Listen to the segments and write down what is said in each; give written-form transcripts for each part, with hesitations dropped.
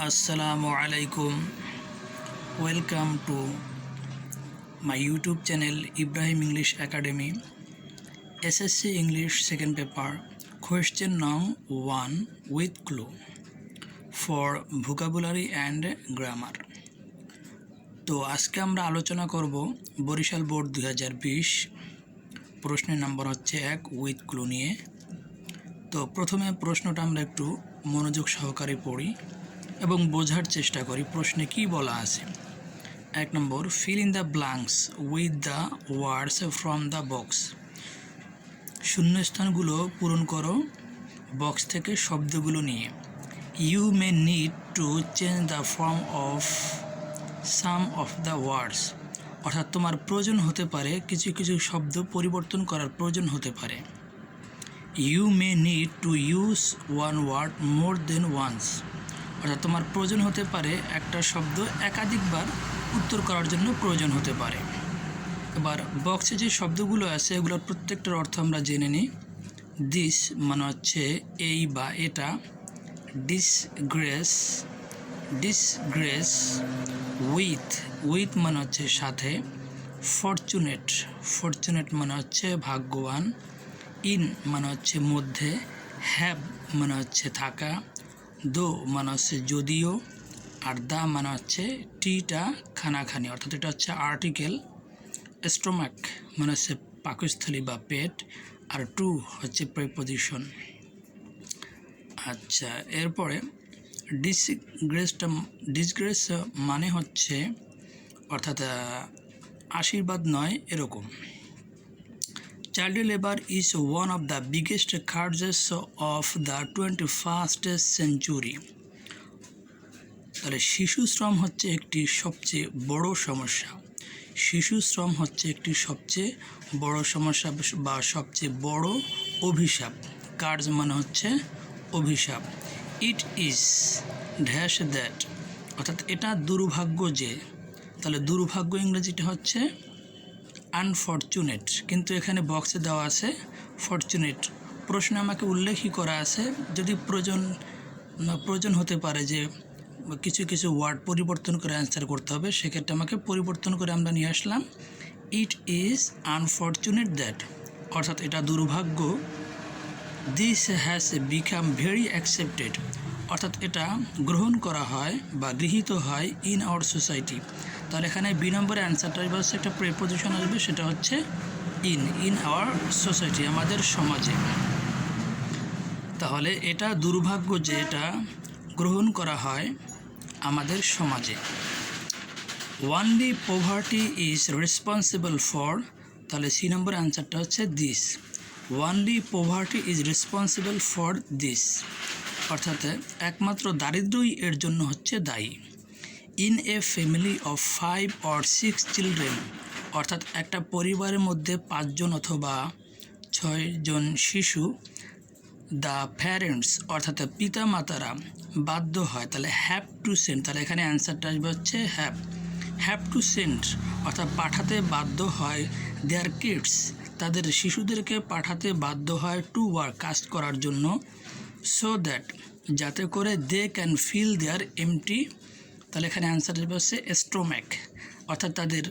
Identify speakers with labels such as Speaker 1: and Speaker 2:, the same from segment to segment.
Speaker 1: Assalamu alaikum. Welcome to my YouTube channel Ibrahim English Academy. S.S.C English second paper. Question number 1 with clue for vocabulary and grammar. তো আজকে আমরা আলোচনা করব Barishal board 2020 প্রশ্নের number হচ্ছে 1 with clue নিয়ে। তো প্রথমে প্রশ্নটা আমরা একটু মনোযোগ সহকারে পড়ি এবং বোঝার চেষ্টা করি প্রশ্নে কি বলা আছে। 1 নম্বর, fill in the blanks with the words from the box. শূন্যস্থানগুলো পূরণ করো বক্স থেকে শব্দগুলো নিয়ে। You may need to change the form of some of the words. অর্থাৎ তোমার প্রয়োজন হতে পারে কিছু কিছু শব্দ পরিবর্তন করার প্রয়োজন হতে পারে। You may need to use one word more than once. অর্থাৎ তোমার প্রয়োজন হতে পারে একটা শব্দ একাধিকবার উত্তর করার জন্য প্রয়োজন হতে পারে। এবার বক্সে যে শব্দগুলো আছে এগুলোর প্রত্যেকটার অর্থ আমরা জেনে নিই। দিস মানে হচ্ছে এই বা এটা, ডিসগ্রেস ডিসগ্রেস, উইথ মানে হচ্ছে সাথে, ফরচুনেট ফরচুনেট মানে হচ্ছে ভাগ্যবান, ইন মানে হচ্ছে মধ্যে, হ্যাভ মানে হচ্ছে থাকা, দো মানে হচ্ছে যদিও, আর দা মানে হচ্ছে টিটা খানাখানি, অর্থাৎ এটা হচ্ছে আর্টিকেল। স্টোমাক মানে হচ্ছে পাকস্থলী বা পেট, আর টু হচ্ছে প্রিপোজিশন। আচ্ছা, এরপরে ডিসগ্রেস মানে হচ্ছে অর্থাৎ আশীর্বাদ নয় এরকম। Child labor is one of the biggest causes of the 21st century. তাহলে শিশু শ্রম হচ্ছে একটি সবচেয়ে বড় সমস্যা। শিশু শ্রম হচ্ছে একটি সবচেয়ে বড় সমস্যা বা সবচেয়ে বড় অভিশাপ। কার্জ মানে হচ্ছে অভিশাপ। ইট ইজ ড্যাশ দ্যাট, অর্থাৎ এটা দুর্ভাগ্য যে। তাহলে দুর্ভাগ্য ইংরেজিটা হচ্ছে আনফরচুনেট, কিন্তু এখানে বক্সে দেওয়া আছে ফরচুনেট। প্রশ্নে আমাকে উল্লেখই করা আছে যদি প্রয়োজন হতে পারে যে কিছু কিছু ওয়ার্ড পরিবর্তন করে অ্যান্সার করতে হবে, সেক্ষেত্রে আমাকে পরিবর্তন করে আমরা নিয়ে আসলাম ইট ইজ আনফরচুনেট দ্যাট, অর্থাৎ এটা দুর্ভাগ্য। This has become very accepted, অর্থাৎ এটা গ্রহণ করা হয় বা গৃহীত হয় ইন আওয়ার সোসাইটি। তাহলে এখানে বি নম্বরের অ্যান্সারটা হচ্ছে একটা প্রিপোজিশন আসবে, সেটা হচ্ছে ইন আওয়ার সোসাইটি, আমাদের সমাজে। তাহলে এটা দুর্ভাগ্য যে এটা গ্রহণ করা হয় আমাদের সমাজে। Only poverty is responsible for, তাহলে সি নম্বর অ্যান্সারটা হচ্ছে this. Only poverty is responsible for this, অর্থাৎ একমাত্র দারিদ্র্যই এর জন্য হচ্ছে দায়ী। In a family of 5 or 6 children, অর্থাৎ একটা পরিবারের মধ্যে 5 জন অথবা 6 জন শিশু, দ্য প্যারেন্টস অর্থাৎ পিতা মাতারা বাধ্য হয়, তাহলে হ্যাভ টু সেন্ড, তাহলে এখানে অ্যান্সারটা আসবে হচ্ছে হ্যাভ টু সেন্ড, অর্থাৎ পাঠাতে বাধ্য হয় দেয়ার কিডস, তাদের শিশুদেরকে পাঠাতে বাধ্য হয় টু ওয়ার্ক, কাজ করার জন্য, সো দ্যাট যাতে করে they can fill their empty, তাহলে এখানে অ্যান্সার হচ্ছে স্টোম্যাক, অর্থাৎ তাদের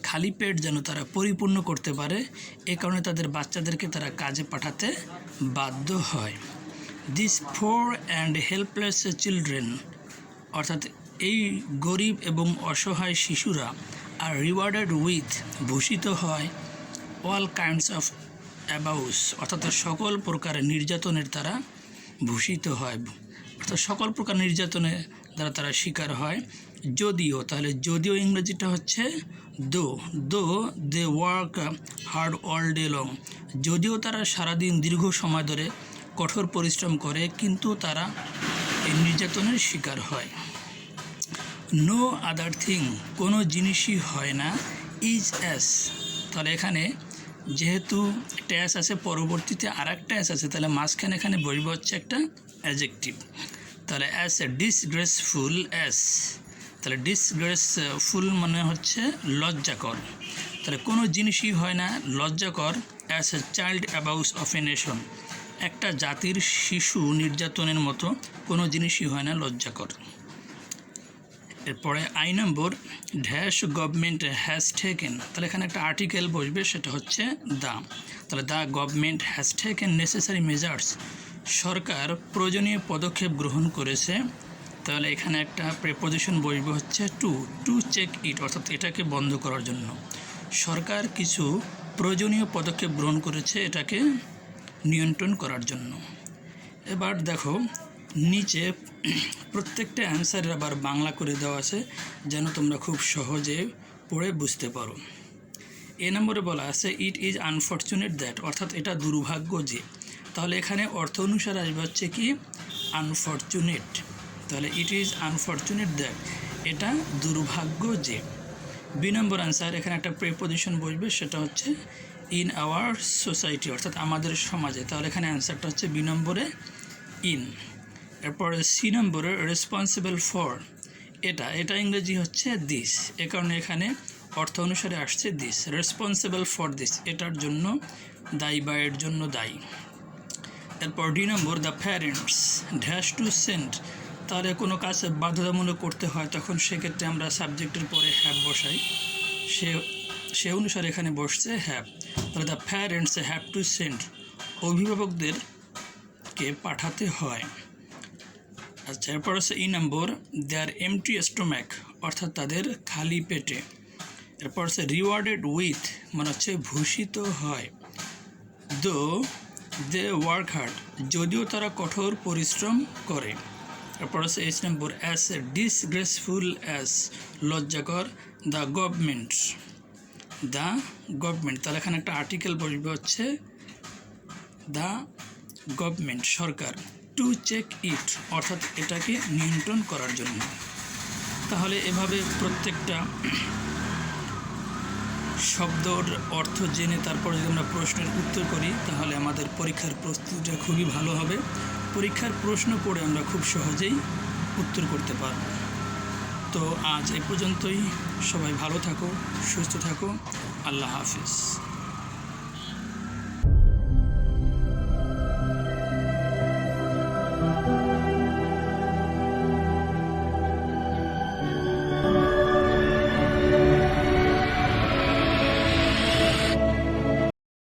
Speaker 1: খালি পেট যেন তারা পরিপূর্ণ করতে পারে, এ কারণে তাদের বাচ্চাদেরকে তারা কাজে পাঠাতে বাধ্য হয়। This poor and helpless children, অর্থাৎ এই গরিব এবং অসহায় শিশুরা আর রিওয়ার্ডেড উইথ, ভূষিত হয় অল কাইন্ডস অফ অ্যাবাউস, অর্থাৎ সকল প্রকারের নির্যাতনের তারা ভূষিত হয়, অর্থাৎ সকল প্রকার নির্যাতনের দ্বারা তারা শিকার হয়। যদিও, তাহলে যদিও ইংরেজিটা হচ্ছে though they work hard all day long, যদিও তারা সারাদিন দীর্ঘ সময় ধরে কঠোর পরিশ্রম করে কিন্তু তারা এই নির্যাতনের শিকার হয়। নো আদার থিং, কোনো জিনিসই হয় না ইজ অ্যাস, তাহলে এখানে যেহেতু একটা অ্যাস আছে পরবর্তীতে আর একটা অ্যাস আছে, তাহলে মাঝখানে এখানে বসবে হচ্ছে একটা অ্যাডজেক্টিভ। তাহলে অ্যাস ডিসগ্রেসফুল অ্যাস, তাহলে ডিসগ্রেসফুল মানে হচ্ছে লজ্জাকর, তাহলে কোনো জিনিসই হয় না লজ্জাকর। As a child abuse of a nation, একটা জাতির শিশু নির্যাতনের মতো কোনো জিনিসই হয় না লজ্জাকর। এরপরে I number dash government has taken, তাহলে এখানে একটা আর্টিকেল বসবে, সেটা হচ্ছে দ্য। তাহলে the government has taken necessary measures, সরকার প্রয়োজনীয় পদক্ষেপ গ্রহণ করেছে। তাহলে এখানে একটা প্রেপোজিশন বসবে হচ্ছে টু চেক ইট, অর্থাৎ এটাকে বন্ধ করার জন্য। সরকার কিছু প্রয়োজনীয় পদক্ষেপ গ্রহণ করেছে এটাকে নিয়ন্ত্রণ করার জন্য। এবার দেখো নিচে প্রত্যেকটা অ্যান্সারের আবার বাংলা করে দেওয়া আছে, যেন তোমরা খুব সহজে পড়ে বুঝতে পারো। এ নম্বরে বলা আছে ইট ইজ আনফর্চুনেট দ্যাট, অর্থাৎ এটা দুর্ভাগ্য যে। তাহলে এখানে অর্থ অনুসারে আসবে হচ্ছে কি আনফর্চুনেট। তাহলে ইট ইজ আনফর্চুনেট দ্যাট, এটা দুর্ভাগ্য যে। বি নম্বর অ্যান্সার, এখানে একটা প্রেপোজিশন বসবে, সেটা হচ্ছে ইন আওয়ার সোসাইটি, অর্থাৎ আমাদের সমাজে। তাহলে এখানে অ্যান্সারটা হচ্ছে বি নম্বরে ইন। এরপরে সি নম্বরে রেসপন্সিবল ফর, এটা ইংরেজি হচ্ছে দিস, এ কারণে এখানে অর্থ অনুসারে আসছে দিস। রেসপন্সিবল ফর দিস, এটার জন্য দায়ী বা এর জন্য দায়ী। এরপর D number the parents dash to send, তাহলে কোনো কাজ বাধ্যতামূলক করতে হয় তখন সেক্ষেত্রে আমরা সাবজেক্টের পরে হ্যাভ বসাই, সে অনুসারে এখানে বসছে হ্যাভ। তাহলে the parents have to send, অভিভাবকদেরকে পাঠাতে হয়। আচ্ছা, এরপর হচ্ছে ই নম্বর দেয়ার এমটি স্টোম্যাক, অর্থাৎ তাদের খালি পেটে। এরপর হচ্ছে রিওয়ার্ডেড উইথ, মানে হচ্ছে ভূষিত হয়। দো দে ওয়ার্ক হার্ড, যদিও তারা কঠোর পরিশ্রম করে। এরপর হচ্ছে H number as disgraceful as, লজ্জাকর। দ্য গভর্নমেন্ট তাহলে এখানে একটা আর্টিকেল বসবে হচ্ছে দ্য গভর্নমেন্ট, সরকার। টু চেক ইট, অর্থাৎ এটাকে নিয়ন্ত্রণ করার জন্য। তাহলে এভাবে প্রত্যেকটা শব্দর অর্থ জেনে তারপর যদি আমরা প্রশ্নের উত্তর করি তাহলে আমাদের পরীক্ষার প্রস্তুতিটা খুবই ভালো হবে। পরীক্ষার প্রশ্ন পড়ে আমরা খুব সহজেই উত্তর করতে পারব। তো আজ এ পর্যন্তই, সবাই ভালো থাকো, সুস্থ থাকো, আল্লাহ হাফিজ।